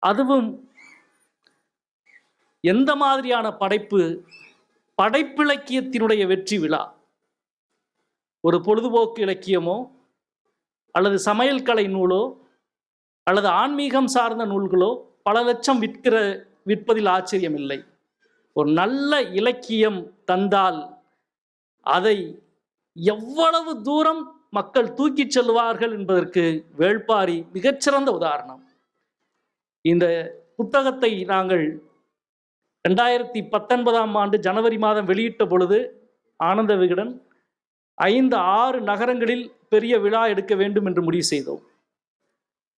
அதுவும் எந்த மாதிரியான படைப்பு? படைப்பிலக்கியத்தினுடைய வெற்றி விழா. ஒரு பொழுதுபோக்கு இலக்கியமோ அல்லது சமையல் கலை நூலோ அல்லது ஆன்மீகம் சார்ந்த நூல்களோ பல லட்சம் விற்பதில் ஆச்சரியம் இல்லை. ஒரு நல்ல இலக்கியம் தந்தால் அதை எவ்வளவு தூரம் மக்கள் தூக்கிச் செல்வார்கள் என்பதற்கு வேள்பாரி மிகச்சிறந்த உதாரணம். இந்த புத்தகத்தை நாங்கள் 2019 ஜனவரி மாதம் வெளியிட்ட பொழுது ஆனந்த விகடன் 5-6 நகரங்களில் பெரிய விழா எடுக்க வேண்டும் என்று முடிவு செய்தோம்.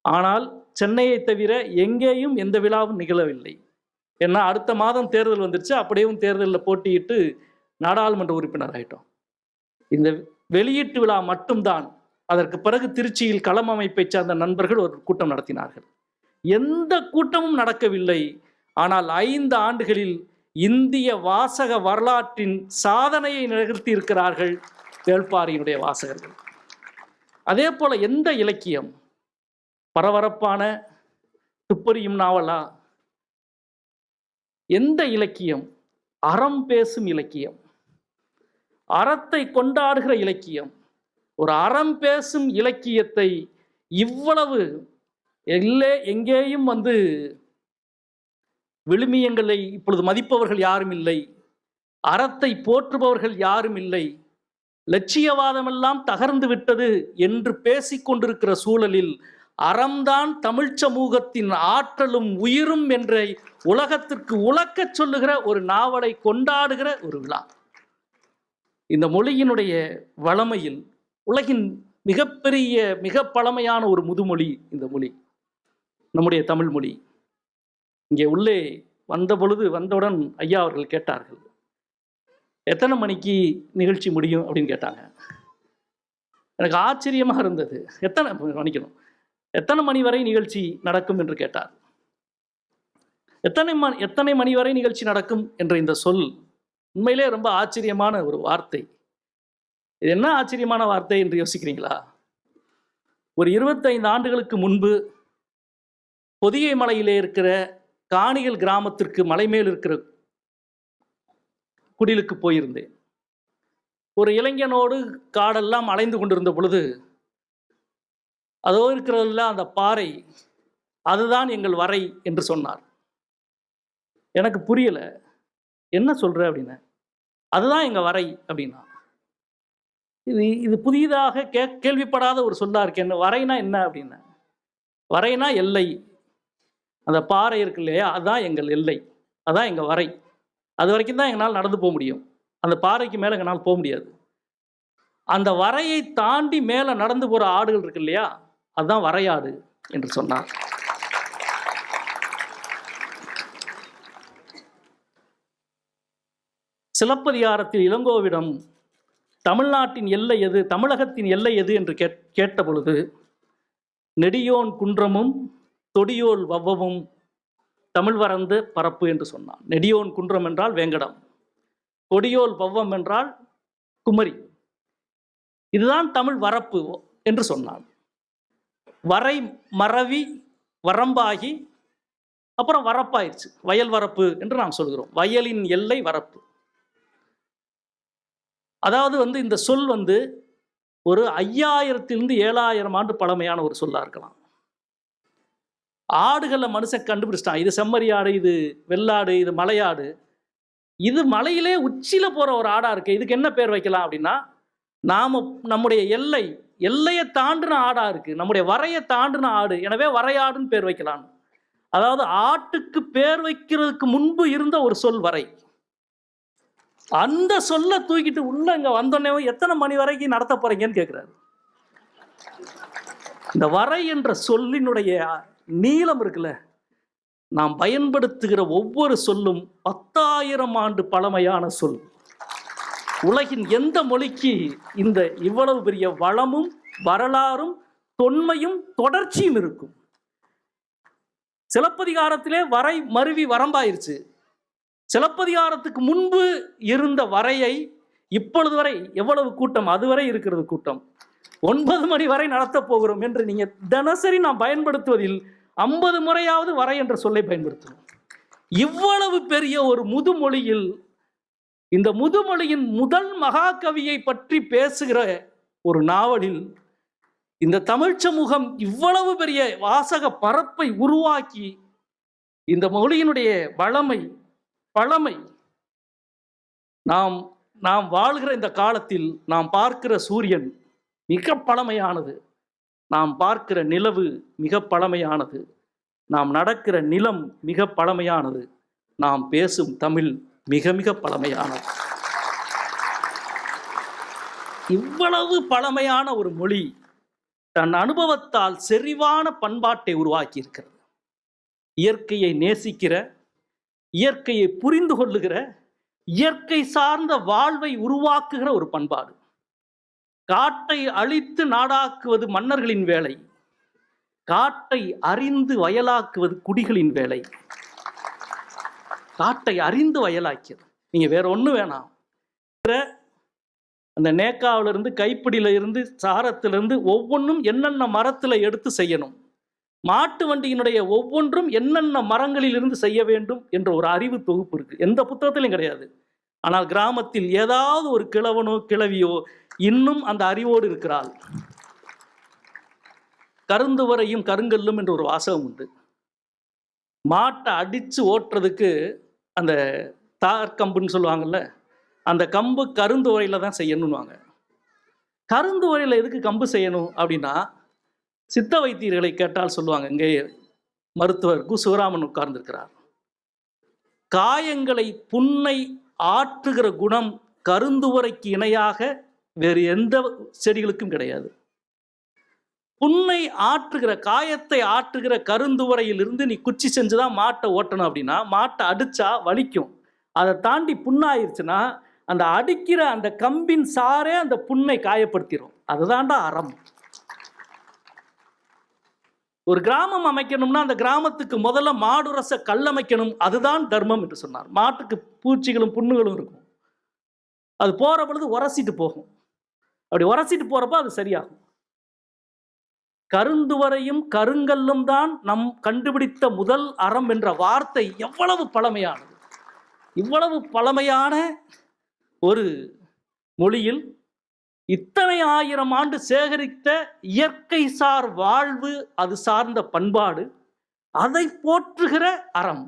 ஆனால் சென்னையை தவிர எங்கேயும் எந்த விழாவும் நிகழவில்லை. ஏன்னா அடுத்த மாதம் தேர்தல் வந்துருச்சு. அப்படியும் தேர்தலில் போட்டியிட்டு நாடாளுமன்ற உறுப்பினர் ஆயிட்டோம். இந்த வெளியீட்டு விழா மட்டும்தான். அதற்கு பிறகு திருச்சியில் களம் அமைப்பை சார்ந்த நண்பர்கள் ஒரு கூட்டம் நடத்தினார்கள். எந்த கூட்டமும் நடக்கவில்லை. ஆனால் 5 ஆண்டுகளில் இந்திய வாசக வரலாற்றின் சாதனையை நிகழ்த்தி இருக்கிறார்கள் வேள்பாரியினுடைய வாசகர்கள். அதே போல எந்த இலக்கியம் பரபரப்பான துப்பறியும் நாவலா? எந்த இலக்கியம் அறம் பேசும் இலக்கியம், அறத்தை கொண்டாடுகிற இலக்கியம்? ஒரு அறம் பேசும் இலக்கியத்தை இவ்வளவு எங்கேயும் விழுமியங்களை இப்பொழுது மதிப்பவர்கள் யாரும் இல்லை. அறத்தை போற்றுபவர்கள் யாரும் இல்லை. லட்சியவாதமெல்லாம் தகர்ந்து விட்டது என்று பேசிக்கொண்டிருக்கிற சூழலில் அறம்தான் தமிழ் சமூகத்தின் ஆற்றலும் உயிரும் என்ற உலகத்திற்கு உலக்கச் சொல்லுகிற ஒரு நாவலை கொண்டாடுகிற ஒரு விழா. இந்த மொழியினுடைய வளமையில் உலகின் மிகப்பெரிய மிக பழமையான ஒரு முதுமொழி இந்த மொழி, நம்முடைய தமிழ் மொழி. இங்கே உள்ளே வந்தவுடன் ஐயா அவர்கள் கேட்டார்கள், எத்தனை மணிக்கு நிகழ்ச்சி முடியும் அப்படின்னு கேட்டாங்க. எனக்கு ஆச்சரியமாக இருந்தது. எத்தனை மணி வரை நிகழ்ச்சி நடக்கும் என்று கேட்டார். எத்தனை மணி வரை நிகழ்ச்சி நடக்கும் என்ற இந்த சொல் உண்மையிலே ரொம்ப ஆச்சரியமான ஒரு வார்த்தை. இது என்ன ஆச்சரியமான வார்த்தை என்று யோசிக்கிறீங்களா? ஒரு 25 ஆண்டுகளுக்கு முன்பு பொதிகை மலையிலே இருக்கிற காணிகள் கிராமத்திற்கு மலை மேல் இருக்கிற குடிலுக்கு போயிருந்தேன். ஒரு இளைஞனோடு காடெல்லாம் அலைந்து கொண்டிருந்த பொழுது அதோ இருக்கிறதுல அந்த பாறை, அதுதான் எங்கள் வரை என்று சொன்னார். எனக்கு புரியல, என்ன சொல்ற அப்படின்னா, அதுதான் எங்க வரை அப்படின்னா. இது புதிதாக கேள்விப்படாத ஒரு சொல்லா இருக்கு. என்ன வரைனா என்ன அப்படின்னா, வரைனா எல்லை. அந்த பாறை இருக்கு இல்லையா, அதுதான் எங்கள் எல்லை, அதான் எங்க வரை. அது வரைக்கும் தான் எங்களால் நடந்து போக முடியும். அந்த பாறைக்கு மேலே எங்களால் போக முடியாது. அந்த வரையை தாண்டி மேலே நடந்து போகிற ஆடுகள் இருக்கு இல்லையா, அதுதான் வரையாடு என்று சொன்னார். சிலப்பதிகாரத்தில் இளங்கோவிடம் தமிழ்நாட்டின் எல்லை எது, தமிழகத்தின் எல்லை எது என்று கேட்ட பொழுது, நெடியோன் குன்றமும் தொடியோல் வவ்வமும் தமிழ் வரந்து பரப்பு என்று சொன்னான். நெடியோன் குன்றம் என்றால் வேங்கடம், கொடியோல் வவ்வம் என்றால் குமரி. இதுதான் தமிழ் வரப்பு என்று சொன்னான். வரை மறவி வரம்பாகி அப்புறம் வரப்பாயிடுச்சு, வயல் வரப்பு என்று நாம் சொல்கிறோம். வயலின் எல்லை வரப்பு. அதாவது இந்த சொல் ஒரு 5000 7000 ஆண்டு பழமையான ஒரு சொல்லா இருக்கலாம். ஆடுகளை மனுஷன் கண்டுபிடிச்சிட்டான். இது செம்மறி ஆடு, இது வெள்ளாடு, இது மலையாடு. இது மலையிலே உச்சியில போற ஒரு ஆடா இருக்கு, இதுக்கு என்ன பேர் வைக்கலாம் அப்படின்னா, நம்முடைய எல்லையை தாண்டின ஆடா இருக்கு, நம்முடைய வரையை தாண்டின ஆடு, எனவே வரையாடுன்னு பேர் வைக்கலாம். அதாவது ஆட்டுக்கு பேர் வைக்கிறதுக்கு முன்பு இருந்த ஒரு சொல் வரை. அந்த சொல்ல தூக்கிட்டு உள்ள இங்க வந்தோடனே எத்தனை மணி வரைக்கும் நடத்த போறீங்கன்னு கேட்கிறாரு. இந்த வரை என்ற சொல்லினுடைய நீளம் இருக்குல்ல, நாம் பயன்படுத்துகிற ஒவ்வொரு சொல்லும் 10,000 ஆண்டு பழமையான சொல். உலகின் எந்த மொழிக்கு இந்த இவ்வளவு பெரிய வளமும் வரலாறும் தொன்மையும் தொடர்ச்சியும் இருக்கும்? சிலப்பதிகாரத்திலே வரை மருவி வரம்பாயிருச்சு. சிலப்பதிகாரத்துக்கு முன்பு இருந்த வரையை இப்பொழுது வரை எவ்வளவு கூட்டம், அதுவரை இருக்கிறது கூட்டம். 9 மணி வரை நடத்த போகிறோம் என்று நீங்க தினசரி நாம் பயன்படுத்துவதில் 50 முறையாவது வரை என்ற சொல்லை பயன்படுத்தணும். இவ்வளவு பெரிய ஒரு முதுமொழியில் இந்த முதுமொழியின் முதல் மகாகவியை பற்றி பேசுகிற ஒரு நாவலில் இந்த தமிழ் சமூகம் இவ்வளவு பெரிய வாசக பரப்பை உருவாக்கி இந்த மொழியினுடைய பழமை நாம் வாழ்கிற இந்த காலத்தில் நாம் பார்க்கிற சூரியன் மிக பழமையானது, நாம் பார்க்கிற நிலவு மிக பழமையானது, நாம் நடக்கிற நிலம் மிக பழமையானது, நாம் பேசும் தமிழ் மிக மிக பழமையானது. இவ்வளவு பழமையான ஒரு மொழி தன் அனுபவத்தால் செறிவான பண்பாட்டை உருவாக்கி இருக்கிறது. இயற்கையை நேசிக்கிற, இயற்கையை புரிந்து கொள்ளுகிற, இயற்கை சார்ந்த வாழ்வை உருவாக்குகிற ஒரு பண்பாடு. காட்டை அழித்து நாடாக்குவது மன்னர்களின் வேலை, காட்டை அறிந்து வயலாக்குவது குடிகளின் வேலை. காட்டை அறிந்து வயலாக்கியது. நீங்க வேற ஒண்ணு வேணாம், அந்த நேக்காவிலிருந்து, கைப்பிடியில இருந்து, சாரத்திலிருந்து ஒவ்வொன்றும் என்னென்ன மரத்துல எடுத்து செய்யணும், மாட்டு வண்டியினுடைய ஒவ்வொன்றும் என்னென்ன மரங்களில் இருந்து செய்ய வேண்டும் என்ற ஒரு அறிவு தொகுப்பு இருக்கு. எந்த புத்தகத்திலும் கிடையாது. ஆனால் கிராமத்தில் ஏதாவது ஒரு கிழவனோ கிழவியோ இன்னும் அந்த அறிவோடு இருக்கிறாள். கருந்துவரையும் கருங்கல்லும் என்ற ஒரு வாசகம் உண்டு. மாட்டை அடிச்சு ஓட்டுறதுக்கு அந்த தார்கம்புன்னு சொல்லுவாங்கல்ல, அந்த கம்பு கருந்துவரையில தான் செய்யணும்னுவாங்க. கருந்துவரையில எதுக்கு கம்பு செய்யணும் அப்படின்னா, சித்த வைத்தியர்களை கேட்டால் சொல்லுவாங்க. இங்கே மருத்துவர் கு சிவராமன் உட்கார்ந்திருக்கிறார். காயங்களை, புண்ணை ஆற்றுகிற குணம் கருந்துவரைக்கு இணையாக வேறு எந்த செடிகளுக்கும் கிடையாது. புண்ணை ஆற்றுகிற, காயத்தை ஆற்றுகிற கருந்துவரையில் இருந்து நீ குச்சி செஞ்சுதான் மாட்டை ஓட்டணும் அப்படின்னா, மாட்டை அடிச்சா வலிக்கும். அதை தாண்டி புண்ணாயிருச்சுன்னா அந்த அடிக்கிற அந்த கம்பின் சாரே அந்த புண்ணை காயப்படுத்திடும். அதுதான்டா அறம். ஒரு கிராமம் அமைக்கணும்னா அந்த கிராமத்துக்கு முதல்ல மாடுரச கல்லமைக்கணும். அதுதான் தர்மம் என்று சொன்னார். மாட்டுக்கு பூச்சிகளும் புண்ணுகளும் இருக்கும். அது போற பொழுது உரசிட்டு போகும். அப்படி உரசிட்டு போறப்ப அது சரியாகும். கருந்துவரையும் கருங்கல்லும் தான் நம் கண்டுபிடித்த முதல் அறம் என்ற வார்த்தை எவ்வளவு பழமையானது. இவ்வளவு பழமையான ஒரு மொழியில் இத்தனை 1000 ஆண்டு சேகரித்த இயற்கை சார் வாழ்வு, அது சார்ந்த பண்பாடு, அதை போற்றுகிற அறம்.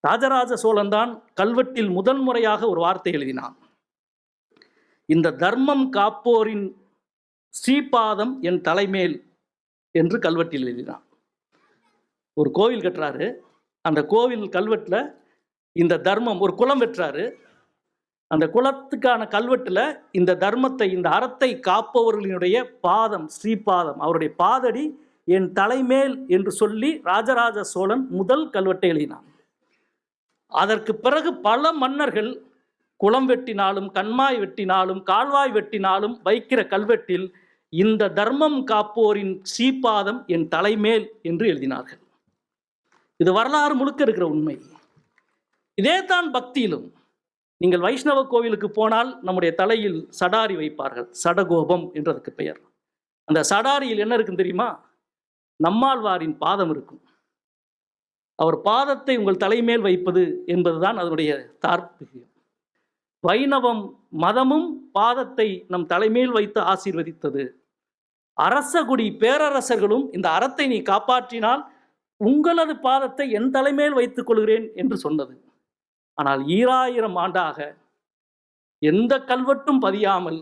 ராஜராஜ சோழன் தான் கல்வெட்டில் முதல் முறையாக ஒரு வார்த்தை எழுதினான். இந்த தர்மம் காப்போரின் ஸ்ரீபாதம் என் தலைமேல் என்று கல்வெட்டில் எழுதினான். ஒரு கோவில் கட்டுறாரு. அந்த கோவில் கல்வெட்டில் இந்த தர்மம், ஒரு குளம் வெட்டுறாரு. அந்த குலத்துக்கான கல்வெட்டுல இந்த தர்மத்தை, இந்த அறத்தை காப்பவர்களினுடைய பாதம், ஸ்ரீபாதம், அவருடைய பாதடி என் தலைமேல் என்று சொல்லி ராஜராஜ சோழன் முதல் கல்வெட்டை எழுதினான். அதற்கு பிறகு பல மன்னர்கள் குளம் வெட்டினாலும், கண்மாய் வெட்டினாலும், கால்வாய் வெட்டினாலும் வைக்கிற கல்வெட்டில் இந்த தர்மம் காப்போரின் ஸ்ரீபாதம் என் தலைமேல் என்று எழுதினார்கள். இது வரலாறு முழுக்க இருக்கிற உண்மை. இதே தான் பக்தியிலும். நீங்கள் வைஷ்ணவ கோவிலுக்கு போனால் நம்முடைய தலையில் சடாரி வைப்பார்கள். சடகோபம் என்றதுக்கு பெயர். அந்த சடாரியில் என்ன இருக்குன்னு தெரியுமா? நம்மாழ்வாரின் பாதம் இருக்கும். அவர் பாதத்தை உங்கள் தலைமேல் வைப்பது என்பதுதான் அதனுடைய தாற்பயம். வைணவம் மதமும் பாதத்தை நம் தலைமேல் வைத்து ஆசீர்வதித்தது. அரசகுடி பேரரசர்களும் இந்த அறத்தை நீ காப்பாற்றினால் உங்களது பாதத்தை என் தலைமேல் வைத்துக் கொள்கிறேன் என்று சொன்னது. ஆனால் 2000 ஆண்டாக எந்த கல்வெட்டும் பதியாமல்,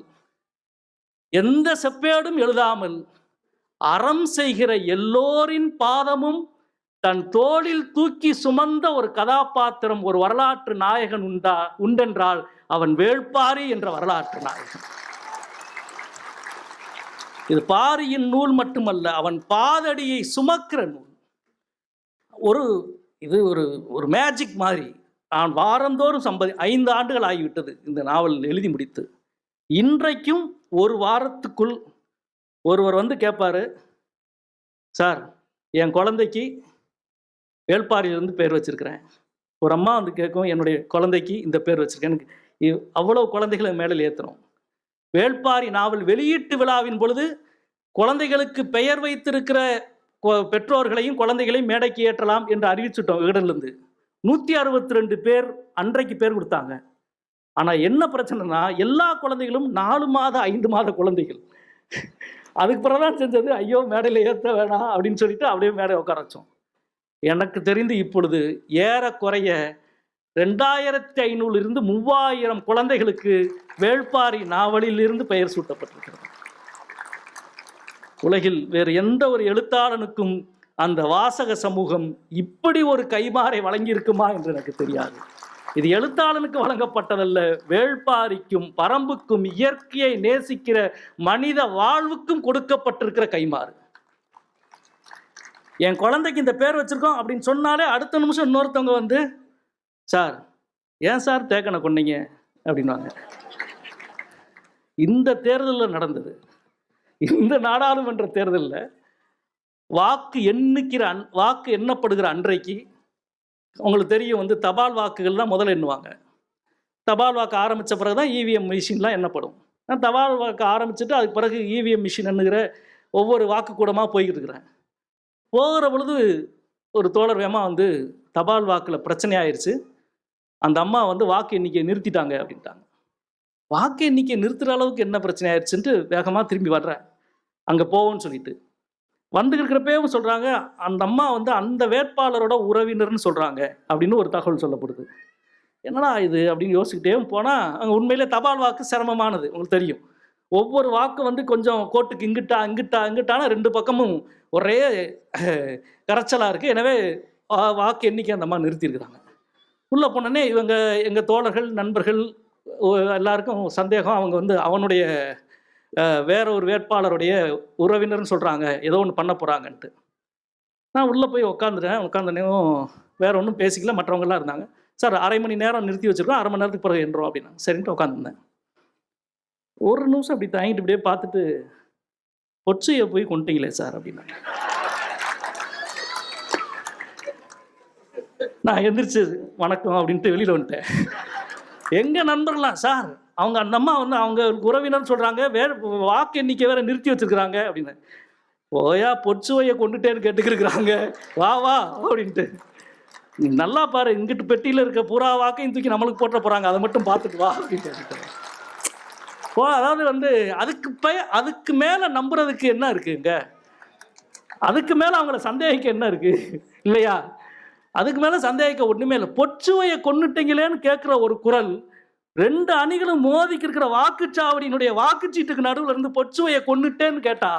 எந்த செப்பேடும் எழுதாமல், அறம் செய்கிற எல்லோரின் பாதமும் தன் தோளில் தூக்கி சுமந்த ஒரு கதாபாத்திரம், ஒரு வரலாற்று நாயகன் உண்டென்றால் அவன் வேள்பாரி என்ற வரலாற்று நாயகன். இது பாரியின் நூல் மட்டுமல்ல, அவன் பாதடியை சுமக்கிற நூல். இது ஒரு மேஜிக் மாதிரி. நான் வாரந்தோறும் 5 ஆண்டுகள் ஆகிவிட்டது இந்த நாவல் எழுதி முடித்து. இன்றைக்கும் ஒரு வாரத்துக்குள் ஒருவர் வந்து கேட்பாரு, சார் என் குழந்தைக்கு வேள்பாரியிலிருந்து பேர் வச்சிருக்கிறேன். ஒரு அம்மா வந்து கேட்கும், என்னுடைய குழந்தைக்கு இந்த பேர் வச்சிருக்கேன். எனக்கு அவ்வளோ குழந்தைகளை மேலே ஏற்றுறோம். வேள்பாரி நாவல் வெளியீட்டு விழாவின் பொழுது குழந்தைகளுக்கு பெயர் வைத்திருக்கிற பெற்றோர்களையும் குழந்தைகளையும் மேடைக்கு ஏற்றலாம் என்று அறிவிச்சுட்டோம். விகடன்லேருந்து 162 பேர் அன்றைக்கு பேர் கொடுத்தாங்க. ஆனால் என்ன பிரச்சனைனா, எல்லா குழந்தைகளும் 4 மாத 5 மாத குழந்தைகள். அதுக்கு பிறகுதான் செஞ்சது, ஐயோ மேடையில் ஏற்ற வேணாம் அப்படின்னு சொல்லிட்டு அப்படியே மேடை உட்கார வச்சோம். எனக்கு தெரிந்து இப்பொழுது ஏறக்குறைய 2500 இருந்து 3000 குழந்தைகளுக்கு வேள்பாரி நாவலிலிருந்து பெயர் சூட்டப்பட்டிருக்கிறது. உலகில் வேறு எந்த ஒரு எழுத்தாளனுக்கும் அந்த வாசக சமூகம் இப்படி ஒரு கைமாறை வழங்கியிருக்குமா என்று எனக்கு தெரியாது. இது எழுத்தாளனுக்கு வழங்கப்பட்டதல்ல, வேள்பாரிக்கும் பரம்புக்கும் இயற்கையை நேசிக்கிற மனித வாழ்வுக்கும் கொடுக்கப்பட்டிருக்கிற கைமாறு. என் குழந்தைக்கு இந்த பேர் வச்சிருக்கோம் அப்படின்னு சொன்னாலே அடுத்த நிமிஷம் இன்னொருத்தவங்க வந்து, சார் ஏன் சார் தேக்கனை கொண்டீங்க அப்படின்வாங்க. இந்த தேர்தலில் நடந்தது, இந்த நாடாளுமன்ற தேர்தலில் வாக்கு எண்ணப்படுகிற அன்றைக்கு உங்களுக்கு தெரியும் வந்து தபால் வாக்குகள் தான் முதல்ல எண்ணுவாங்க. தபால் வாக்கு ஆரம்பித்த பிறகு தான் இவிஎம் மிஷின்லாம் எண்ணப்படும். நான் தபால் வாக்கு ஆரம்பிச்சுட்டு அதுக்கு பிறகு இவிஎம் மிஷின் எண்ணுகிற ஒவ்வொரு வாக்கு கூடமாக போய்கிட்டு இருக்கிறேன். போகிற பொழுது ஒரு தோழர் வேகமாக வந்து தபால் வாக்கில் பிரச்சனை ஆயிடுச்சு, அந்த அம்மா வந்து வாக்கு எண்ணிக்கையை நிறுத்திட்டாங்க அப்படின்ட்டாங்க. வாக்கு எண்ணிக்கையை நிறுத்துகிற அளவுக்கு என்ன பிரச்சனை ஆயிடுச்சுன்ட்டு வேகமாக திரும்பி வர்றேன். அங்கே போவோன்னு சொல்லிட்டு வந்துட்டு இருக்கிறப்பவும் சொல்கிறாங்க, அந்த அம்மா வந்து அந்த வேட்பாளரோட உறவினர்னு சொல்கிறாங்க அப்படின்னு ஒரு தகவல் சொல்லப்படுது. என்னடா இது அப்படின்னு யோசிக்கிட்டே போனால் அங்கே உண்மையிலே தபால் வாக்கு சிரமமானது. உங்களுக்கு தெரியும், ஒவ்வொரு வாக்கு வந்து கொஞ்சம் கோட்டுக்கு இங்கிட்டானா 2 பக்கமும் ஒரே கரைச்சலாக இருக்குது. எனவே வாக்கு எண்ணிக்கை அந்த அம்மா நிறுத்தியிருக்கிறாங்க. உள்ளே போனோடனே இவங்க எங்கள் தோழர்கள் நண்பர்கள் எல்லாருக்கும் சந்தேகம், அவங்க வந்து அவனுடைய வேற ஒரு வேட்பாளருடைய உறவினர்னு சொல்கிறாங்க, ஏதோ ஒன்று பண்ண போகிறாங்கன்ட்டு. நான் உள்ளே போய் உட்காந்துனேவும் வேற ஒன்றும் பேசிக்கல. மற்றவங்களாம் இருந்தாங்க. சார் 1/2 மணி நேரம் நிறுத்தி வச்சுருக்கோம், 1/2 மணி நேரத்துக்கு பிறகு என்றோம் அப்படின்னா சரின்ட்டு உட்காந்துருந்தேன். ஒரு நிமிஷம் அப்படி தாங்கிட்டு இப்படியே பார்த்துட்டு, பொச்சையை போய் கொண்டுட்டீங்களே சார் அப்படின்னா. நான் எந்திரிச்சு வணக்கம் அப்படின்ட்டு வெளியில் வந்துட்டேன். எங்கள் நண்பர்களாம், சார் அவங்க அந்த அம்மா வந்து அவங்க உறவினர்னு சொல்கிறாங்க, வாக்கு எண்ணிக்கை வேற நிறுத்தி வச்சுருக்குறாங்க அப்படின்னு. ஓயா பொச்சுவையை கொண்டுட்டேன்னு கேட்டுக்கிருக்கிறாங்க, வா வா அப்படின்ட்டு. நீ நல்லா பாரு, இங்கிட்டு பெட்டியில் இருக்க பூரா வாக்கையும் தூக்கி நம்மளுக்கு போட்ட போகிறாங்க, அதை மட்டும் பார்த்துட்டு வா அப்படின்னு கேட்டுக்கிறேன். அதாவது வந்து அதுக்கு மேலே நம்புறதுக்கு என்ன இருக்குங்க? அதுக்கு மேலே அவங்கள சந்தேகிக்க என்ன இருக்கு இல்லையா? அதுக்கு மேலே சந்தேகிக்க ஒன்றுமே இல்லை. பொச்சுவையை கொண்டுட்டீங்களேன்னு கேட்குற ஒரு குரல் 2 அணிகளும் மோதிக்கு இருக்கிற வாக்குச்சாவடியினுடைய வாக்குச்சீட்டுக்கு நடுவில் இருந்து பொச்சுவையை கொண்டுட்டேன்னு கேட்டா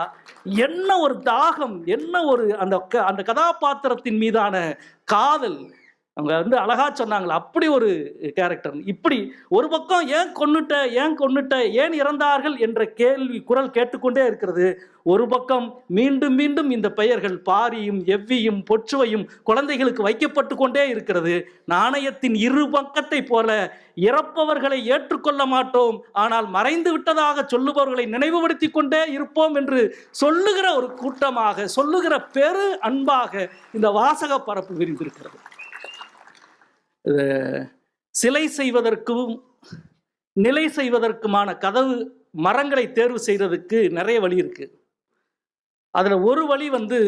என்ன ஒரு தாகம், என்ன ஒரு அந்த கதாபாத்திரத்தின் மீதான காதல். அவங்க வந்து அழகா சொன்னாங்களா, அப்படி ஒரு கேரக்டர். இப்படி ஒரு பக்கம் ஏன் கொன்னுட்ட ஏன் இறந்தார்கள் என்ற கேள்வி குரல் கேட்டுக்கொண்டே இருக்கிறது. ஒரு பக்கம் மீண்டும் மீண்டும் இந்த பெயர்கள் பாரியும் எவ்வியும் பொச்சுவையும் குழந்தைகளுக்கு வைக்கப்பட்டு கொண்டே இருக்கிறது. நாணயத்தின் இரு பக்கத்தை போல இறப்பவர்களை ஏற்றுக்கொள்ள மாட்டோம், ஆனால் மறைந்து விட்டதாக சொல்லுபவர்களை நினைவுபடுத்தி கொண்டே இருப்போம் என்று சொல்லுகிற ஒரு கூட்டமாக, சொல்லுகிற பெரு அன்பாக இந்த வாசக பரப்பு விரிந்திருக்கிறது. சிலை செய்வதற்கும் நிலை செய்வதற்குமான கதவு மரங்களை தேர்வு செய்வதற்கு நிறைய வழி இருக்கு. அதுல ஒரு வழி வந்து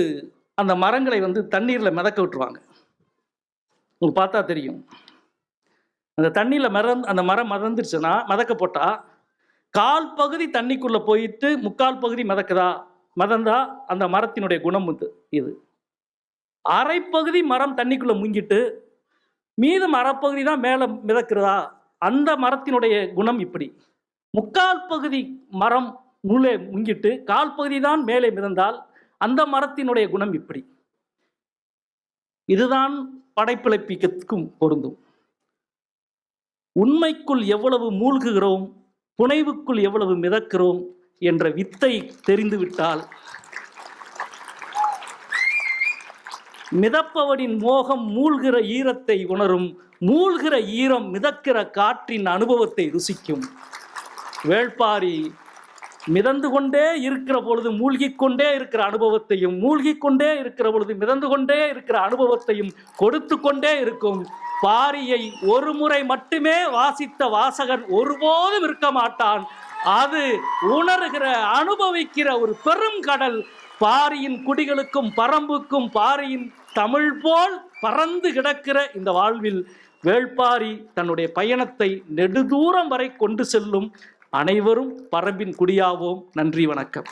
அந்த மரங்களை வந்து தண்ணீர்ல மிதக்க விட்டுருவாங்க. உங்களுக்கு பார்த்தா தெரியும், அந்த தண்ணியில அந்த மரம் மிதந்துருச்சுன்னா, மிதக்க போட்டா 1/4 பகுதி தண்ணிக்குள்ள போயிட்டு 3/4 பகுதி மிதந்தா அந்த மரத்தினுடைய குணம் இது. 1/2 பகுதி மரம் தண்ணிக்குள்ள முங்கிட்டு மீதம் 1/2 பகுதி தான் மேலே மிதக்கிறதா, அந்த மரத்தினுடைய குணம் இப்படி. 3/4 பகுதி மரம் உள்ளே முங்கிட்டு 1/4 பகுதி தான் மேலே மிதந்தால் அந்த மரத்தினுடைய குணம் இப்படி. இதுதான் படைப்பிழப்பிக்கும் பொருந்தும். உண்மைக்குள் எவ்வளவு மூழ்குகிறோம், புனைவுக்குள் எவ்வளவு மிதக்கிறோம் என்ற வித்தை தெரிந்துவிட்டால் மிதப்பவனின் மோகம் மூழ்கிற ஈரத்தை உணரும், மூழ்கிற ஈரம் மிதக்கிற காற்றின் அனுபவத்தை ருசிக்கும். வேள்பாரி மிதந்து கொண்டே இருக்கிற பொழுது மூழ்கிக்கொண்டே இருக்கிற அனுபவத்தையும், மூழ்கிக்கொண்டே இருக்கிற பொழுது மிதந்து கொண்டே இருக்கிற அனுபவத்தையும் கொடுத்து கொண்டே இருக்கும். பாரியை ஒரு முறை மட்டுமே வாசித்த வாசகன் ஒருபோதும் இருக்க மாட்டான். அது உணர்கிற அனுபவிக்கிற ஒரு பெரும் கடல். பாரியின் குடிகளுக்கும் பரம்புக்கும் பாரியின் தமிழ் போல் பறந்து கிடக்கிற இந்த வாழ்வில் வேள்பாரி தன்னுடைய பயணத்தை நெடுதூரம் வரை கொண்டு செல்லும். அனைவரும் பரம்பின் குடியாவோம். நன்றி, வணக்கம்.